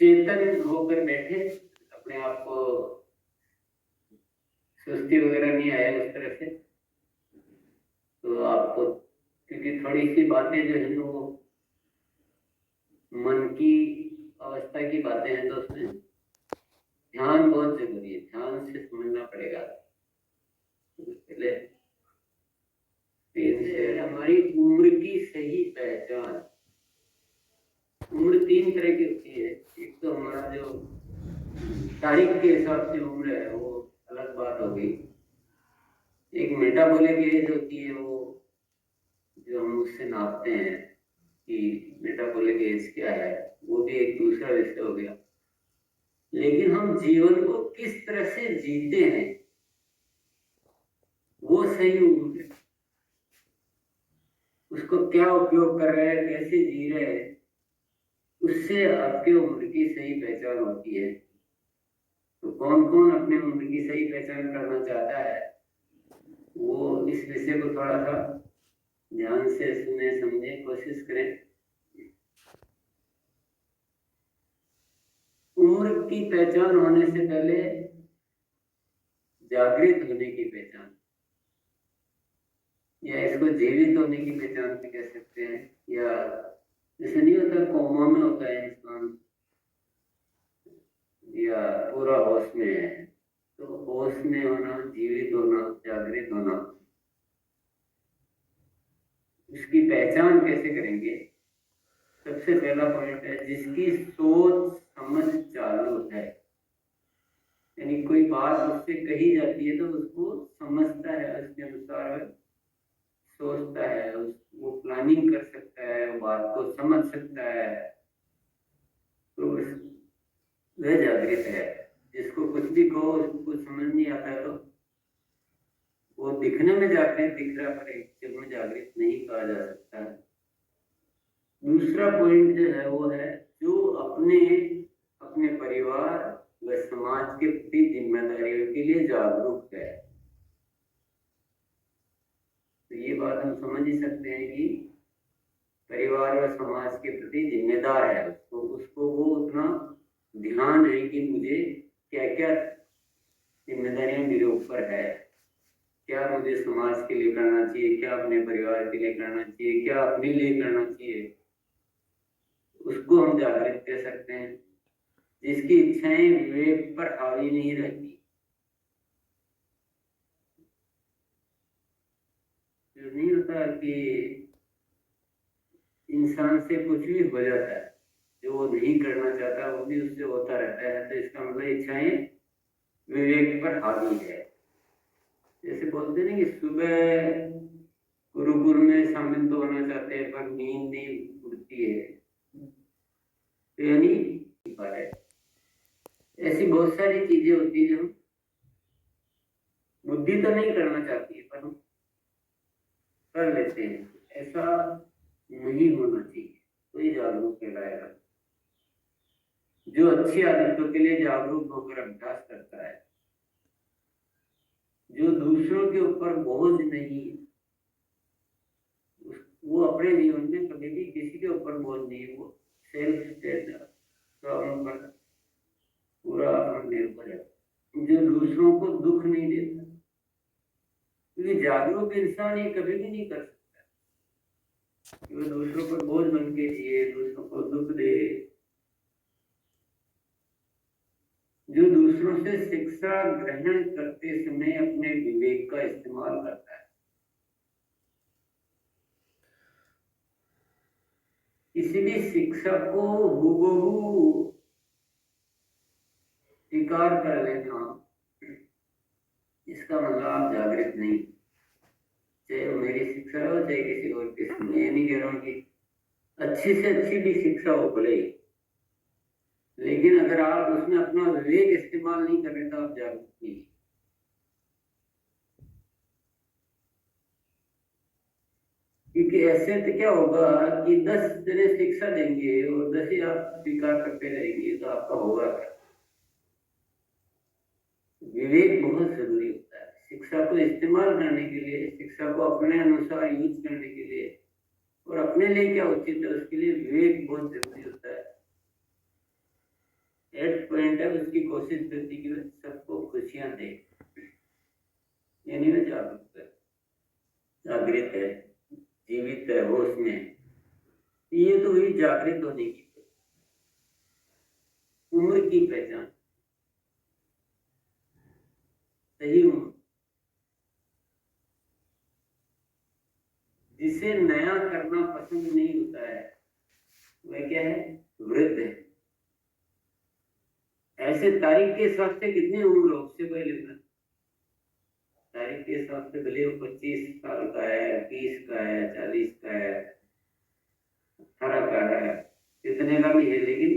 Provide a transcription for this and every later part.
चेतन होकर बैठे, अपने आप को सुस्ती वगैरह नहीं आया उस तरह से। तो आपको, क्योंकि थोड़ी सी बातें जो है वो मन की अवस्था की बातें हैं, तो उसमें ध्यान बहुत जरूरी है, ध्यान से समझना पड़ेगा। पहले हमारी उम्र की सही पहचान। उम्र तीन तरह की होती है। एक तो हमारा जो तारीख के हिसाब से उम्र है वो अलग बात हो गई। एक मेटाबॉलिक एज होती है, वो जो हम उससे नापते हैं कि मेटाबॉलिक एज क्या है, वो भी एक दूसरा विषय हो गया। लेकिन हम जीवन को किस तरह से जीते हैं वो सही उम्र है। उसको क्या उपयोग कर रहे हैं, कैसे जी रहे हैं, उससे आपके उम्र की सही पहचान होती है। तो कौन कौन अपने उम्र की सही पहचान करना चाहता है, वो इस विषय को थोड़ा सा ध्यान से सुने, समझे, कोशिश करें। उम्र की पहचान होने से पहले जागृत होने की पहचान, या इसको जीवित होने की पहचान भी कह सकते हैं। या जैसे नहीं होता, कोमा में होता है इंसान, या पूरा होश में है, तो होश में होना, जीवित होना, जागृत होना, उसकी पहचान कैसे करेंगे? सबसे पहला पॉइंट है जिसकी सोच समझ चालू है, यानी कोई बात उससे कही जाती है तो उसको समझता है, उसके अनुसार सोचता है, वो प्लानिंग कर सकता है, वो बात को समझ सकता है, तो वह जागृत है। जिसको कुछ भी कहो उसको कुछ समझ नहीं आता है, तो वो दिखने में जागृत दिख रहा, पर एक्चुअल में जागृत नहीं कहा जा सकता है। दूसरा पॉइंट जो है वो है जो अपने अपने परिवार व समाज के प्रति जिम्मेदारियों के लिए जागरूक है। तो ये बात हम समझ ही सकते हैं कि परिवार और समाज के प्रति जिम्मेदार है, उसको उसको वो उतना ध्यान है कि मुझे क्या क्या जिम्मेदारियां मेरे ऊपर है, क्या मुझे समाज के लिए करना चाहिए, क्या अपने परिवार के लिए करना चाहिए, क्या अपने लिए करना चाहिए, उसको हम जागृत कह सकते हैं। जिसकी इच्छाएं विवेक पर हावी नहीं रहती, जो नहीं होता कि इंसान से कुछ भी हो जाता है, जो वो नहीं करना चाहता वो भी उससे होता रहता है, तो इसका मतलब इच्छाएं विवेक पर हावी है। जैसे बोलते हैं कि सुबह गुरुकुल में शामिल तो होना चाहते हैं पर नींद नहीं उड़ती है, तो यानी ऐसी बहुत सारी चीजें होती है जो हम बुद्धि तो नहीं करना चाहती है पर हम कर लेते हैं। ऐसा नहीं होना चाहिए, तो ये जागरूक कहलाएगा। जो अच्छी आदतों के लिए जागरूक होकर अभ्यास करता है, जो दूसरों के ऊपर बोझ नहीं, वो अपने जीवन में कभी भी किसी के ऊपर बोझ नहीं, वो सेल्फ स्टेट पर पूरा निर्भर है, जो दूसरों को दुख नहीं देता। क्योंकि जागरूक इंसान ये कभी भी नहीं कर सकता कि वो दूसरों पर बोझ बन के जिए, दूसरों को दुख दे। जो दूसरों से शिक्षा ग्रहण करते समय अपने विवेक का इस्तेमाल करता है, किसी भी शिक्षा को हूबहू स्वीकार कर लेना, इसका मतलब आप जागृत नहीं। चाहे वो मेरी शिक्षा हो चाहे किसी और की, मैं ये नहीं कह रहा हूँ कि अच्छी से अच्छी भी शिक्षा हो भले, लेकिन अगर आप उसमें अपना विवेक इस्तेमाल नहीं कर रहे तो आप जागरूक नहीं। क्योंकि ऐसे तो क्या होगा कि 10 जने शिक्षा देंगे और 10 ही आप स्वीकार करते रहेंगे, तो आपका होगा क्या? विवेक बहुत जरूरी होता है शिक्षा को इस्तेमाल करने के लिए, शिक्षा को अपने अनुसार यूज करने के लिए, और अपने लिए क्या उचित है उसके लिए विवेक बहुत जरूरी होता है। पॉइंट है, उसकी कोशिश करती कि वह सबको खुशियां दे, यानी वह जागृत है, जीवित है, होश में। ये तो हुई जागृत होने की उम्र की पहचान, सही उम्र। जिसे नया करना पसंद नहीं होता है वह क्या है? वृद्ध है। ऐसे तारीख के हिसाब से कितनी उम्र हो उससे कोई लेना, तारीख के हिसाब से भले वो 25 साल का है, 30 का है, 40 का है, 18 का है, इतने का भी है, लेकिन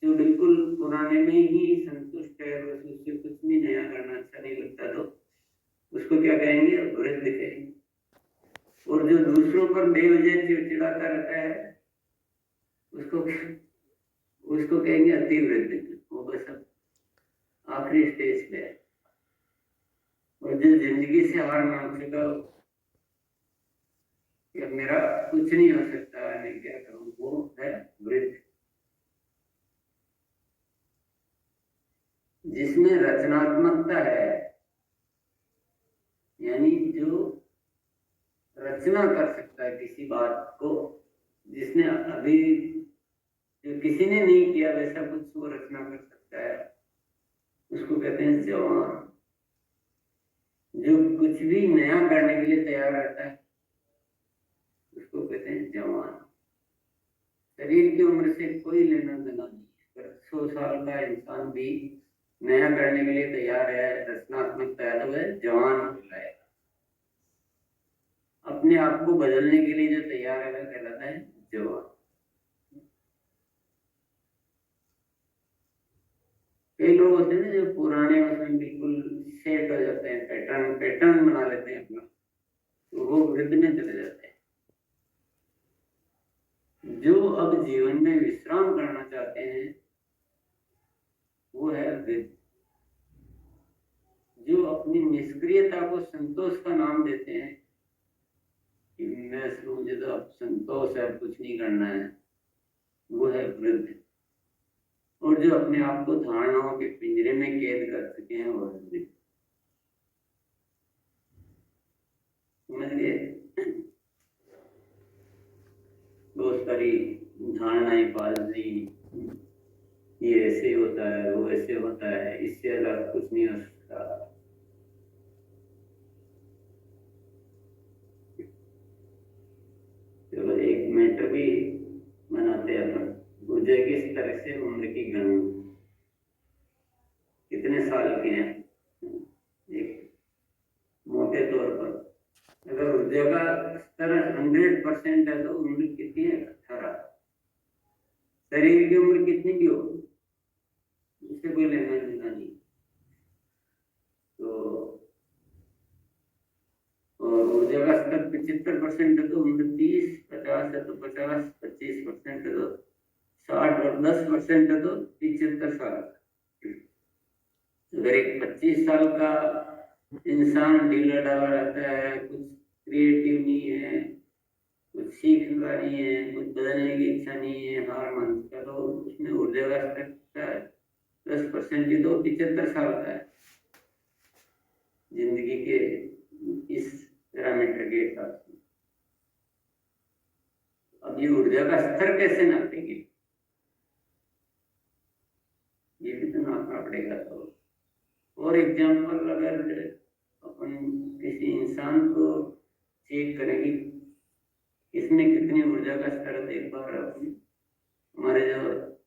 जो बिल्कुल पुराने में ही संतुष्ट है, बस उससे कुछ भी नया करना अच्छा नहीं लगता, तो उसको क्या कहेंगे? वृद्ध कहेंगे। और जो दूसरों पर बेवजह चिड़चिड़ाता रहता है उसको उसको कहेंगे अति वृद्ध। वो बस आखिरी स्टेज पे है। और जो जिंदगी से हार मान चुका कि मेरा कुछ नहीं हो सकता, मैं क्या करूं, वो है वृद्ध। जिसमें रचनात्मकता है, यानी जो रचना कर सकता है किसी बात को, जिसने अभी जो किसी ने नहीं किया वैसा कुछ वो रचना कर सकता है, उसको कहते हैं जवान। जो कुछ भी नया करने के लिए तैयार रहता है उसको कहते हैं जवान। शरीर की उम्र से कोई लेना देना नहीं है। 100 साल का इंसान भी नया करने के लिए तैयार है, रचनात्मकता है, तो वह जवान कहलाएगा। अपने आप को बदलने के लिए जो तैयार है वह कहलाता है जवान। कई लोग होते हैं जो पुराने उसमें बिल्कुल सेट हो जाते हैं, पैटर्न बना लेते हैं अपना, तो वो वृद्ध में चले जाते हैं। जो अब जीवन में विश्राम करना चाहते हैं वो है वृद्ध। जो अपनी निष्क्रियता को संतोष का नाम देते हैं कि मुझे तो अब संतोष है, कुछ नहीं करना है, वो है वृद्ध। और जो अपने आप को धारणाओं के पिंजरे में कैद कर चुके हैं वो है वृद्ध। समझ गए? बहुत सारी धारणाएं पाल दी, ये ऐसे होता है, वो ऐसे होता है, इससे अलग कुछ नहीं हो सकता। चलो एक मिनट भी बनाते हैं अपन। मुझे किस तरह से उम्र की गणना, कितने साल के हैं, एक मोटे तौर पर अगर ऊर्जा का स्तर 100% है तो उम्र कितनी है? 18। शरीर की उम्र कितनी भी हो उससे कोई लेना देना नहीं। तो और ऊर्जा का स्तर 75% है तो उम्र 30, 50 है तो 50, 25% है तो 60 और 10% है तो 75 साल। अगर एक 25 साल का इंसान ढीला ढाला रहता है, कुछ क्रिएटिव नहीं है, कुछ सीखना नहीं है, कुछ बदलने की इच्छा नहीं है, हार मान चुका, तो उसमें ऊर्जा का स्तर 10% की तो 75 साल का है जिंदगी के इस पैरामीटर के हिसाब से। अब ये ऊर्जा का स्तर कैसे नापेंगे, ये भी तो नापना पड़ेगा। तो और एग्जाम्पल अगर अपन किसी इंसान को चेक करेंगे इसमें कितनी ऊर्जा का स्तर है, एक बार हमारे जो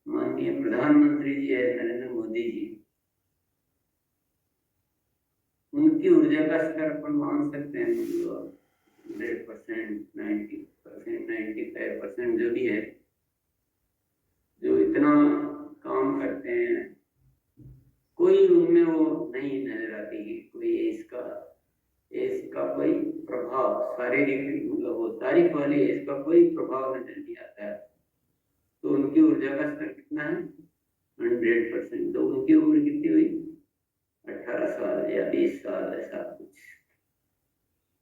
माननीय प्रधानमंत्री जी है नरेंद्र मोदी जी, उनकी ऊर्जा का स्तर अपन मान सकते हैं 100%, 90%, 95% जो भी है, जो इतना काम करते हैं, कोई उनमें वो नहीं नजर आती कि कोई इसका कोई प्रभाव शारीरिक, मतलब वो तारीफ वाली है, इसका कोई प्रभाव नजर नहीं आता है। तो उनकी ऊर्जा का स्तर कितना है? 100%। तो उनकी उम्र कितनी हुई? 18 साल या 20 साल, ऐसा कुछ।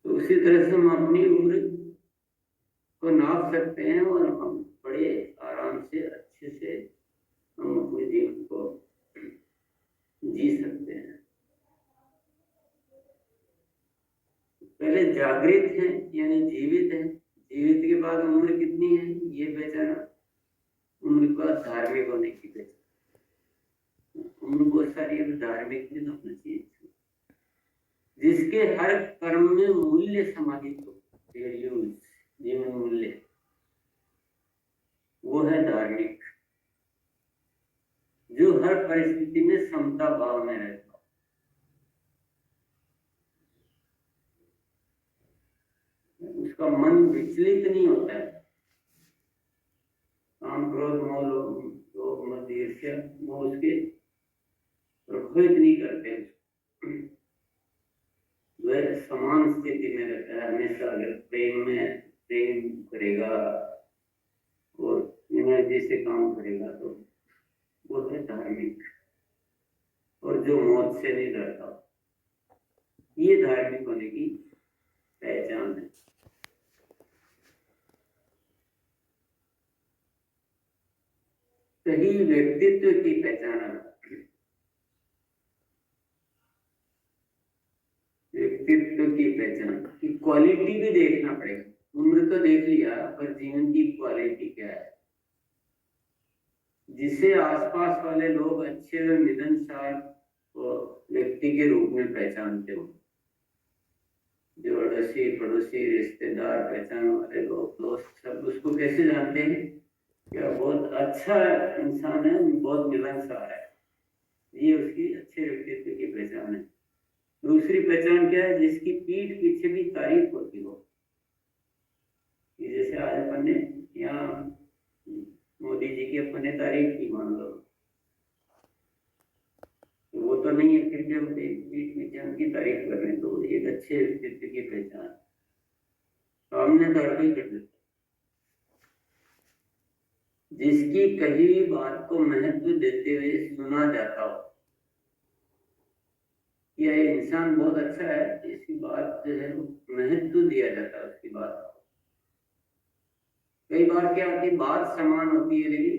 तो उसी तरह से हम अपनी उम्र को नाप सकते हैं और हम बड़े आराम से अच्छे से हम अपने जीवन को जागृत हैं यानी जीवित हैं। जीवित के बाद उम्र कितनी है ये पहचाना, उम्र का धार्मिक होने की पहचान। उम्र बहुत सारी धार्मिक भी होना चाहिए, जिसके हर कर्म में मूल्य समाहित हो, जीवन मूल्य, वो है धार्मिक। जो हर परिस्थिति में समता भाव में रहता, उसका मन विचलित नहीं होता है। काम क्रोध मोह लोभ मद ईर्ष्या वो उसके प्रभावित नहीं करते। वह समान स्थिति में रहता है हमेशा। अगर प्रेम में प्रेम करेगा और एनर्जी से काम करेगा तो वो है धार्मिक। और जो मौत से नहीं डरता, ये धार्मिक होने की पहचान है। सही व्यक्तित्व की पहचान, व्यक्तित्व की पहचान की क्वालिटी भी देखना पड़ेगा। उम्र तो देख लिया, पर जीवन की क्वालिटी क्या है, जिसे आसपास वाले लोग अच्छे और मिलनसार व्यक्ति के रूप में पहचानते हो। जो अड़ोसी पड़ोसी रिश्तेदार पहचान वाले लोग दोस्त सब उसको कैसे जानते हैं, क्या बहुत अच्छा इंसान है, बहुत मिलनसार है, ये उसकी अच्छे व्यक्तित्व की पहचान है। दूसरी पहचान क्या है, जिसकी पीठ पीछे भी तारीफ होती हो। जैसे आज अपन ने यहाँ मोदी जी की अपन ने तारीफ की, मान लो, तो वो तो नहीं है, फिर भी हम पीठ पीछे उनकी तारीफ कर रहे हैं, तो एक अच्छे व्यक्तित्व की पहचान। सामने तो हर कोई कर देता, जिसकी कही हुई बात को महत्व देते हुए सुना जाता हो। यह इंसान बहुत अच्छा है, इसकी बात जो है महत्व दिया जाता है उसकी बात को। कई बार क्या होती है, बात समान होती है लेकिन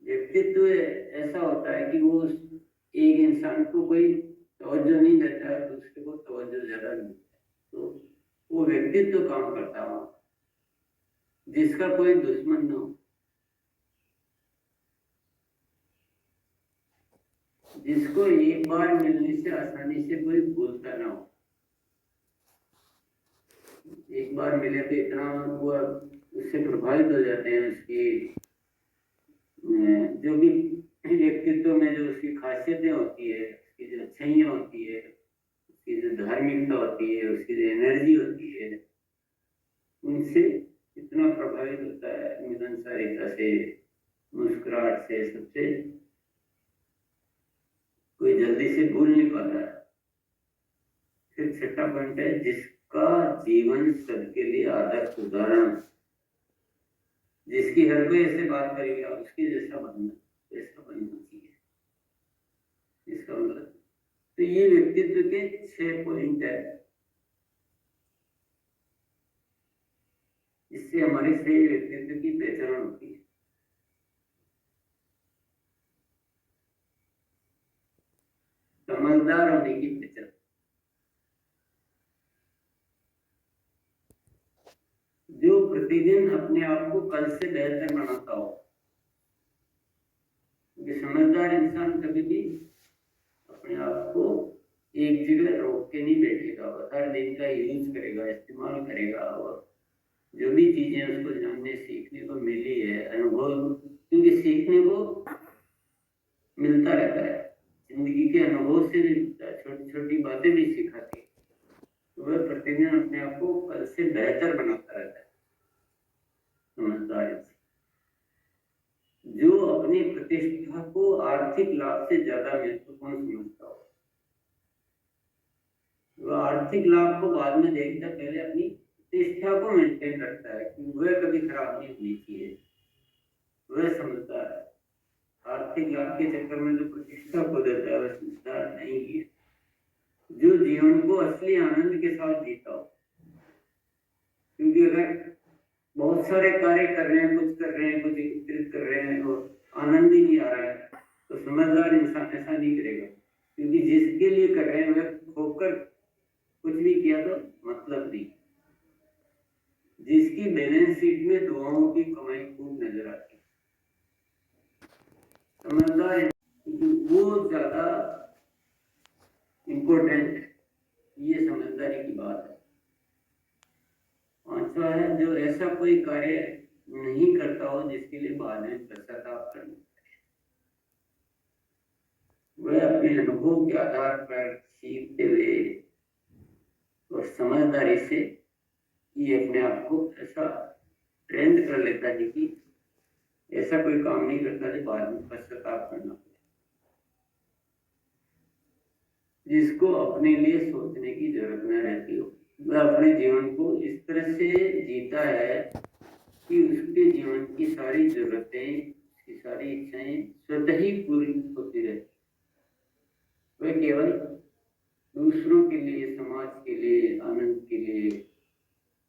व्यक्तित्व ऐसा होता है कि वो एक इंसान को कोई तवज्जो नहीं देता है, दूसरे को तवज्जो ज्यादा मिलता है, तो वो व्यक्तित्व काम करता हो, जिसका कोई दुश्मन न हो, जिसको एक बार मिलने से आसानी से कोई भूलता ना हो। एक बार मिले तो इतना वो उससे प्रभावित हो जाते हैं, उसकी जो भी व्यक्तित्व में जो उसकी खासियतें होती है, उसकी जो अच्छाइयाँ होती है, उसकी जो धार्मिकता होती है, उसकी जो एनर्जी होती है, उनसे इतना प्रभावित होता है, मिलनसारिता से, मुस्कुराहट से, सबसे कोई जल्दी से भूल नहीं पाता है। फिर छठा पॉइंट है, जिसका जीवन सबके लिए आदर्श उदाहरण, जिसकी हर कोई ऐसे बात करेगा उसके जैसा बनना चाहिए, इसका मतलब। तो ये व्यक्तित्व के 6 पॉइंट है, इससे हमारे सही व्यक्तित्व की पहचान होती है। समझदार होने की पहचान, जो प्रतिदिन अपने आप को कल से बेहतर बनाता हो। समझदार इंसान कभी भी अपने आप को एक जगह रोक के नहीं बैठेगा, हर दिन का यूज करेगा, इस्तेमाल करेगा, और जो भी चीजें उसको जानने सीखने को मिली है, अनुभव, क्योंकि सीखने को मिलता रहता है, जिंदगी के अनुभव से भी मिलता है, छोटी छोटी बातें भी सिखाती है, तो वह प्रतिदिन अपने आप को कल से बेहतर बनाता रहता है। समझदार जो अपनी प्रतिष्ठा को आर्थिक लाभ से ज्यादा महत्वपूर्ण समझता हो, वह आर्थिक लाभ को बाद में देखता, पहले अपनी प्रतिष्ठा को मेंटेन रखता है कि वह कभी खराब नहीं होनी चाहिए। वह समझदार है, आर्थिक लाभ के चक्कर में जो प्रतिष्ठा खो देता है वह समझदार नहीं है। जो जीवन को असली आनंद के साथ जीता हो, क्योंकि अगर बहुत सारे कार्य कर रहे हैं, कुछ कर रहे हैं, कुछ एकत्रित कर रहे हैं और आनंद ही नहीं आ रहा है, तो समझदार इंसान ऐसा नहीं करेगा, क्योंकि जिसके लिए कर रहे हैं वह खोकर कुछ भी किया तो मतलब नहीं। समझदार वो ज्यादा इम्पोर्टेंट, ये समझदारी की बात है। पांचवा है जो ऐसा कोई कार्य नहीं करता हो जिसके लिए बाद में पश्चाताप करना, वह अपने अनुभव के आधार पर सीखते हुए और समझदारी से ये अपने आप को ऐसा ट्रेंड कर लेता है कि ऐसा कोई काम नहीं करता जो बाद में पश्चाताप करना पड़े, जिसको अपने लिए सोचने की जरूरत न रहती हो। वह अपने जीवन को इस तरह से जीता है कि उसके जीवन की सारी जरूरतें, उसकी सारी इच्छाएं स्वतः ही पूरी होती रहती। वह केवल दूसरों के लिए, समाज के लिए, आनंद के लिए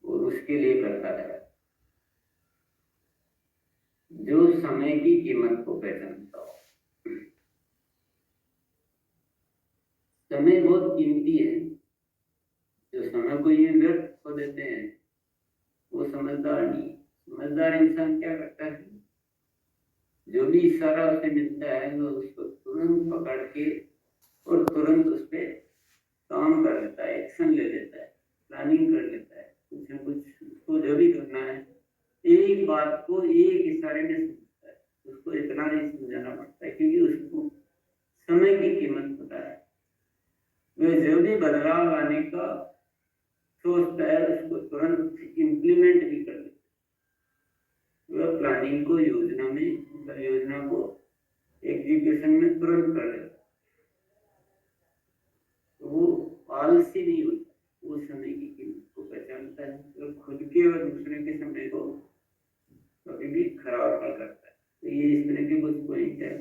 और उसके लिए करता है। जो समय की कीमत को पहचानता हो। समय बहुत कीमती है। जो समय को ये व्यर्थ खो देते हैं वो समझदार नहीं। समझदार इंसान क्या करता है, जो भी इशारा उसे मिलता है वो उसको तुरंत पकड़ के और तुरंत उस पर काम कर लेता है, एक्शन ले लेता है, प्लानिंग कर लेता है, कुछ न कुछ उसको जो भी करना है एक बात को एक इशारे में समझता है। उसको इतना नहीं समझाना पड़ता है क्योंकि उसको समय की कीमत पता है। वह जो भी बदलाव लाने का सोचता है उसको तुरंत इम्प्लीमेंट भी कर लेता है। वह प्लानिंग को योजना में, योजना को एग्जीक्यूशन में तुरंत कर लेता है। तो वो आलसी नहीं होता, वो समय की कीमत को पहचानता है और खुद के और दूसरे के समय को कभी भी खराब नहीं करता है। तो ये इस तरह के कुछ पॉइंट है।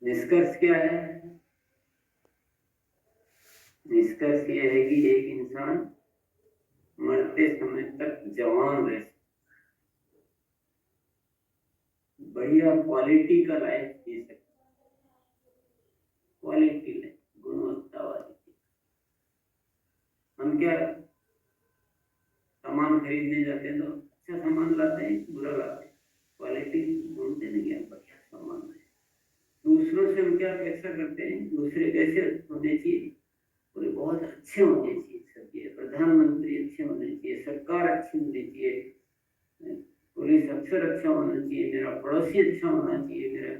निष्कर्ष क्या है? निष्कर्ष ये है कि एक इंसान मरते समय तक जवान रह, बढ़िया क्वालिटी का लाइफ जी सकता, क्वालिटी लाइफ, गुणवत्ता वाली। हम क्या सामान खरीदने जाते हैं तो अच्छा सामान लाते हैं, बुरा लाते हैं, क्वालिटी ढूंढते नहीं है, बढ़िया सामान है। दूसरों से हम क्या अपेक्षा करते हैं, दूसरे कैसे होने चाहिए, पूरे बहुत अच्छे होने चाहिए, सबके प्रधानमंत्री अच्छे होने चाहिए, सरकार अच्छी होनी चाहिए, पुलिस अफसर अच्छा होना चाहिए, मेरा पड़ोसी अच्छा होना चाहिए, मेरा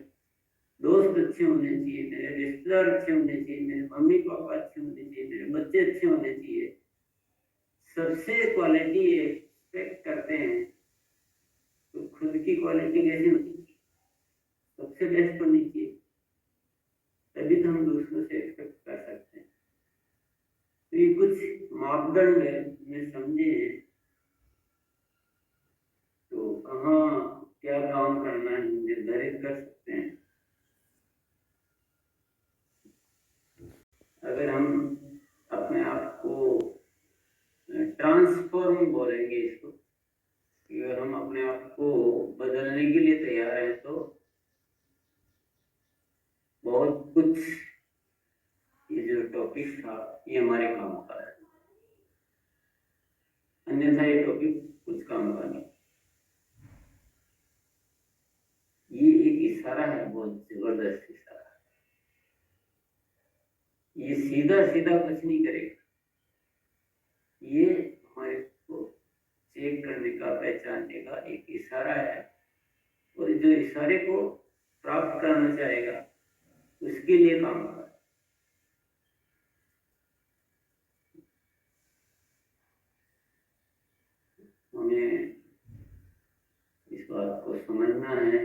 दोस्त अच्छे होने चाहिए, मेरे रिश्तेदार अच्छे होने चाहिए, मेरे मम्मी पापा अच्छे होने चाहिए, मेरे बच्चे अच्छे होने चाहिए। सबसे क्वालिटी एक्सपेक्ट करते हैं तो खुद की क्वालिटी कैसे होनी, सबसे बेस्ट होनी चाहिए, तभी तो हम दूसरों से एक्सपेक्ट कर सकते हैं। तो ये कुछ मापदंड में समझे तो कहाँ क्या काम करना है निर्धारित कर सकते हैं। अगर हम अपने आप को ट्रांसफॉर्म बोलेंगे इसको, अगर हम अपने आप को बदलने के लिए तैयार हैं तो बहुत कुछ ये जो टॉपिक था ये हमारे काम का है, अन्यथा ये टॉपिक कुछ काम का नहीं। ये एक इशारा है, बहुत जबरदस्त इशारा। ये सीधा सीधा कुछ नहीं करेगा, ये हमारे को चेक करने का, पहचानने का एक इशारा है, और जो इशारे को प्राप्त करना चाहेगा उसके लिए काम कर। हमें इस बात को समझना है